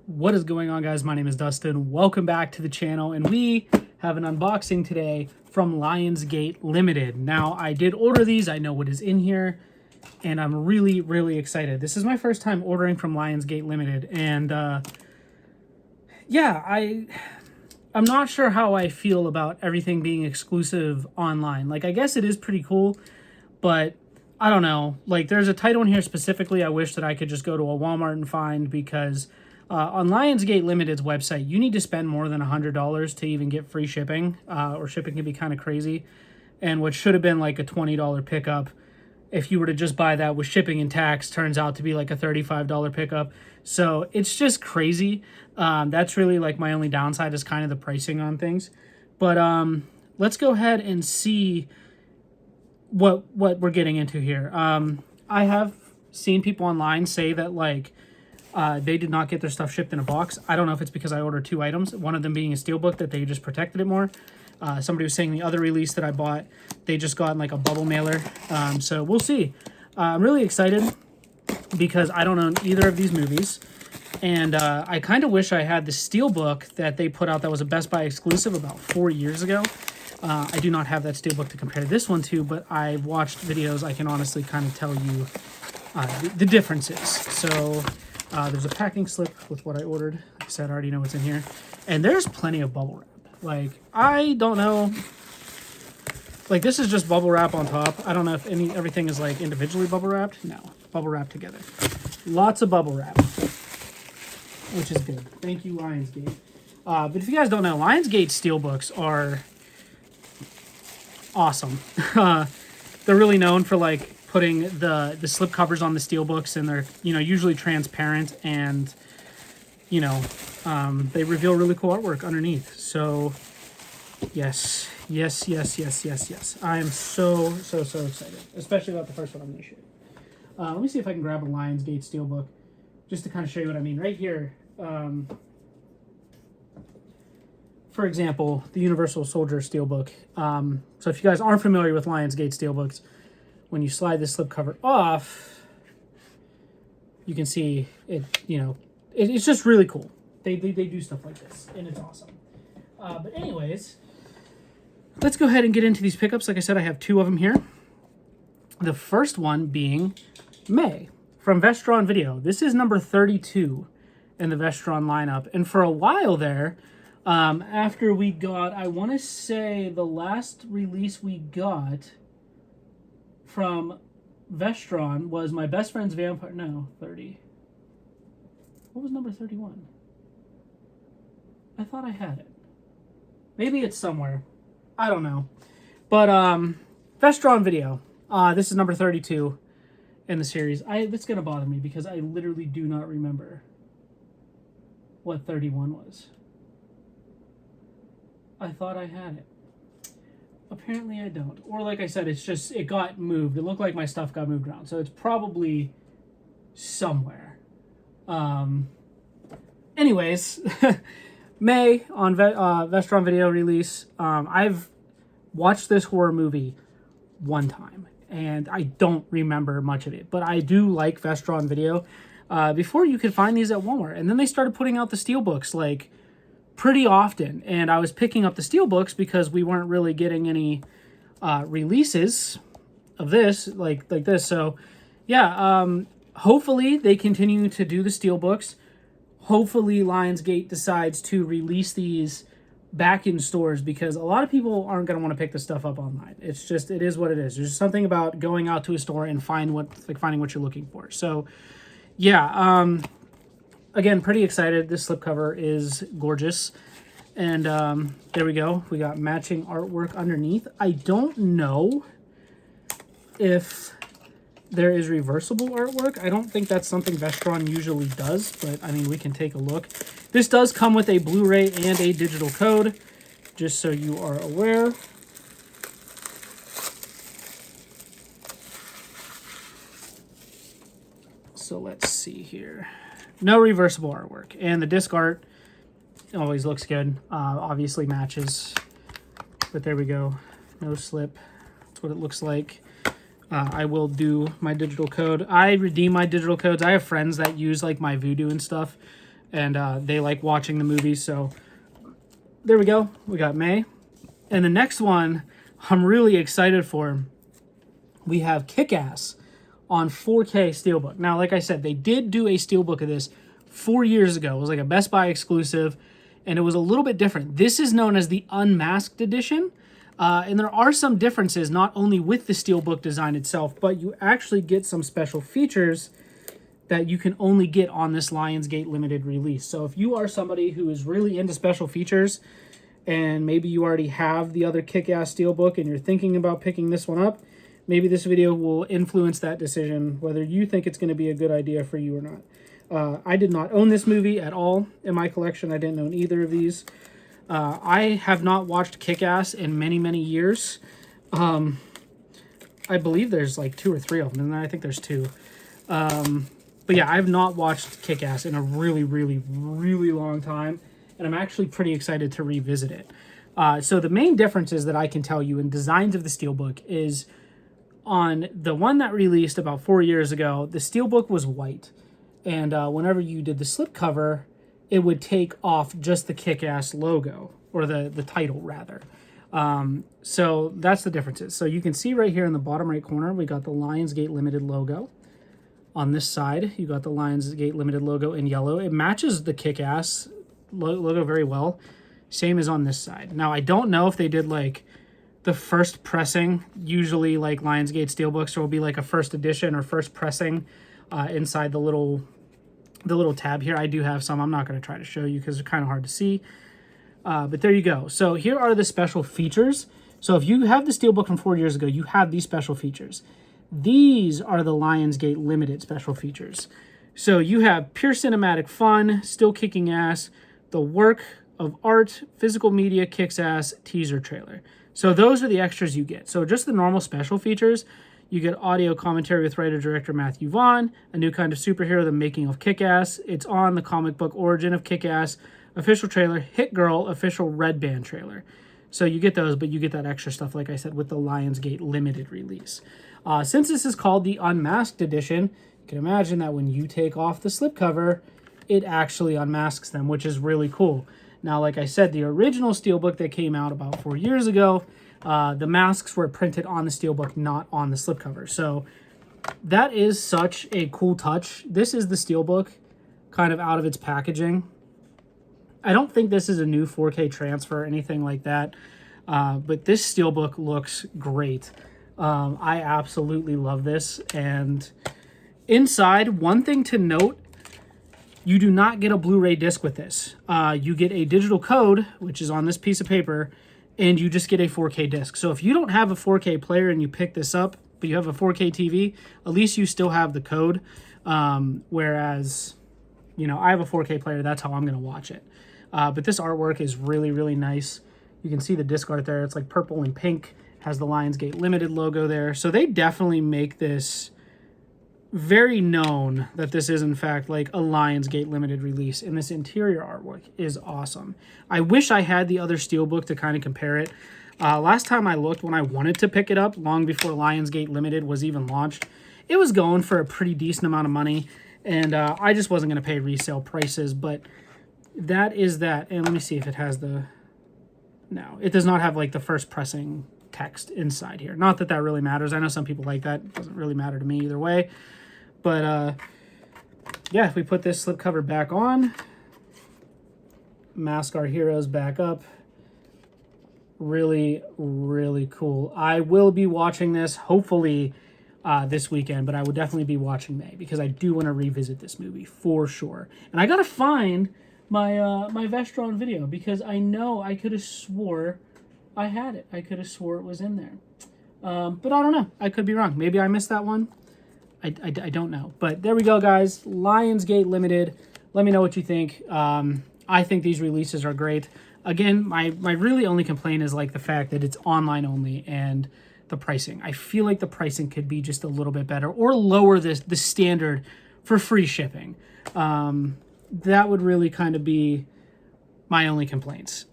What is going on, guys? My name is Dustin. Welcome back to the channel, and we have an unboxing today from Lionsgate Limited. Now, I did order these. I know what is in here, and I'm really excited. This is my first time ordering from Lionsgate Limited, and yeah, I'm not sure how I feel about everything being exclusive online. Like, I guess it is pretty cool, but I don't know. Like, there's a title in here specifically I wish that I could just go to a Walmart and find, because on Lionsgate Limited's website, you need to spend more than $100 to even get free shipping, or shipping can be kind of crazy. And what should have been like a $20 pickup, if you were to just buy that with shipping and tax, turns out to be like a $35 pickup. So it's just crazy. That's really like my only downside, is kind of the pricing on things. But let's go ahead and see what we're getting into here. I have seen people online say that like they did not get their stuff shipped in a box. I don't know if it's because I ordered 2 items, one of them being a Steelbook, that they just protected it more. Somebody was saying the other release that I bought, they just got in like a bubble mailer. So we'll see. I'm really excited because I don't own either of these movies. And I kind of wish I had the Steelbook that they put out that was a Best Buy exclusive about 4 years ago. I do not have that Steelbook to compare this one to, but I've watched videos. I can honestly kind of tell you the differences. So there's a packing slip with what I ordered. Like I said, I already know what's in here. And there's plenty of bubble wrap. Like, I don't know. Like, this is just bubble wrap on top. I don't know if everything is like individually bubble wrapped. No, bubble wrap together. Lots of bubble wrap, which is good. Thank you, Lionsgate. But if you guys don't know, Lionsgate Steelbooks are awesome. They're really known for like putting the slip covers on the Steelbooks, and they're, you know, usually transparent, and you know, they reveal really cool artwork underneath. So yes. I am so excited, especially about the first one I'm going to show you. Let me see if I can grab a Lionsgate Steelbook just to kind of show you what I mean. Right here, for example, the Universal Soldier Steelbook. So if you guys aren't familiar with Lionsgate Steelbooks, when you slide this slipcover off, you can see it, you know, it's just really cool. They do stuff like this, and it's awesome. But anyways, let's go ahead and get into these pickups. Like I said, I have 2 of them here. The first one being May from Vestron Video. This is number 32 in the Vestron lineup. And for a while there, after we got, I want to say the last release we got from Vestron was My Best Friend's Vampire. No, 30. What was number 31? I thought I had it. Maybe it's somewhere. I don't know. But Vestron Video. This is number 32 in the series. That's going to bother me because I literally do not remember what 31 was. I thought I had it. Apparently I don't. Or like I said, it's just, it got moved. It looked like my stuff got moved around. So it's probably somewhere. Anyways, May on Vestron Video release. I've watched this horror movie 1 time, and I don't remember much of it. But I do like Vestron Video. Before, you could find these at Walmart. And then they started putting out the Steelbooks, like, pretty often, and I was picking up the Steelbooks because we weren't really getting any releases of this like this. So yeah, hopefully they continue to do the Steelbooks. Hopefully Lionsgate decides to release these back in stores, because a lot of people aren't going to want to pick this stuff up online. It's just, it is what it is. There's something about going out to a store and finding what you're looking for. So yeah, again, pretty excited. This slipcover is gorgeous. And there we go. We got matching artwork underneath. I don't know if there is reversible artwork. I don't think that's something Vestron usually does, but I mean, we can take a look. This does come with a Blu-ray and a digital code, just so you are aware. So let's see here. No reversible artwork, and the disc art always looks good. Obviously matches, but there we go. No slip. That's what it looks like. I will do my digital code. I redeem my digital codes. I have friends that use like my Voodoo and stuff, and they like watching the movies. So there we go. We got May. And the next one I'm really excited for, we have Kick-Ass on 4K Steelbook. Now, like I said, they did do a Steelbook of this 4 years ago. It was like a Best Buy exclusive, and it was a little bit different. This is known as the Unmasked Edition, and there are some differences, not only with the Steelbook design itself, but you actually get some special features that you can only get on this Lionsgate limited release. So if you are somebody who is really into special features, and maybe you already have the other Kick-Ass Steelbook and you're thinking about picking this one up, maybe this video will influence that decision, whether you think it's going to be a good idea for you or not. I did not own this movie at all in my collection. I didn't own either of these. I have not watched Kick-Ass in many, many years. I believe there's like 2 or 3 of them, and I think there's 2. But yeah, I've not watched Kick-Ass in a really, really, really long time, and I'm actually pretty excited to revisit it. So the main differences that I can tell you in designs of the Steelbook is on the one that released about 4 years ago, the Steelbook was white. And whenever you did the slipcover, it would take off just the Kick-Ass logo, or the title, rather. So that's the differences. So you can see right here in the bottom right corner, we got the Lionsgate Limited logo. On this side, you got the Lionsgate Limited logo in yellow. It matches the Kick-Ass logo very well. Same as on this side. Now, I don't know if they did like the first pressing. Usually like Lionsgate Steelbooks, there will be like a first edition or first pressing inside the little tab here. I do have some. I'm not going to try to show you because they're kind of hard to see. But there you go. So here are the special features. So if you have the Steelbook from 4 years ago, you have these special features. These are the Lionsgate Limited special features. So you have pure cinematic fun, still kicking ass, the work of art, physical media, kicks ass, teaser trailer. So those are the extras you get. So just the normal special features, you get audio commentary with writer-director Matthew Vaughn, a new kind of superhero, the making of Kick-Ass. It's on the comic book origin of Kick-Ass, official trailer, Hit Girl, official Red Band trailer. So you get those, but you get that extra stuff, like I said, with the Lionsgate limited release. Since this is called the Unmasked Edition, you can imagine that when you take off the slipcover, it actually unmasks them, which is really cool. Now, like I said, the original Steelbook that came out about 4 years ago, the masks were printed on the Steelbook, not on the slipcover. So that is such a cool touch. This is the Steelbook kind of out of its packaging. I don't think this is a new 4K transfer or anything like that, but this Steelbook looks great. I absolutely love this. And inside, one thing to note, you do not get a Blu-ray disc with this. You get a digital code, which is on this piece of paper, and you just get a 4K disc. So if you don't have a 4K player and you pick this up, but you have a 4K TV, at least you still have the code. Whereas, you know, I have a 4K player, that's how I'm going to watch it. But this artwork is really, really nice. You can see the disc art there. It's like purple and pink. Has the Lionsgate Limited logo there. So they definitely make this very known that this is in fact like a Lionsgate Limited release, and this interior artwork is awesome. I wish I had the other Steelbook to kind of compare it. Last time I looked, when I wanted to pick it up, long before Lionsgate Limited was even launched, it was going for a pretty decent amount of money, and I just wasn't going to pay resale prices, but that is that. And let me see if it has the... No, it does not have like the first pressing text inside here. Not that that really matters. I know some people like that. It doesn't really matter to me either way. But yeah, if we put this slipcover back on, mask our heroes back up, really, really cool. I will be watching this hopefully this weekend, but I will definitely be watching May because I do want to revisit this movie for sure. And I gotta find my my Vestron video because I know I could have swore I had it. I could have swore it was in there. But I don't know. I could be wrong. Maybe I missed that one. I don't know. But there we go, guys. Lionsgate Limited. Let me know what you think. I think these releases are great. Again, my really only complaint is like the fact that it's online only and the pricing. I feel like the pricing could be just a little bit better or lower the standard for free shipping. That would really kind of be my only complaints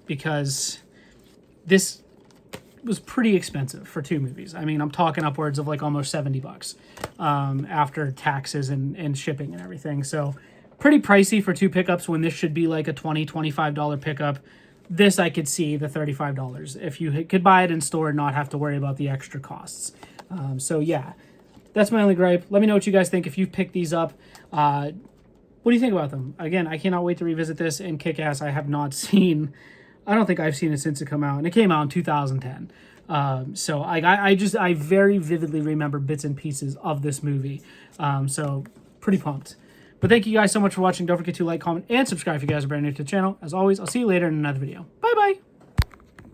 because this was pretty expensive for 2 movies. I mean, I'm talking upwards of like almost $70 after taxes and shipping and everything. So pretty pricey for 2 pickups when this should be like a $20, $25 pickup. This I could see the $35 if you could buy it in store and not have to worry about the extra costs. So yeah, that's my only gripe. Let me know what you guys think if you've picked these up. What do you think about them? Again, I cannot wait to revisit this. And Kick-Ass, I have not seen. I don't think I've seen it since it came out, and it came out in 2010. So I very vividly remember bits and pieces of this movie. So pretty pumped. But thank you guys so much for watching. Don't forget to like, comment, and subscribe if you guys are brand new to the channel. As always, I'll see you later in another video. Bye-bye.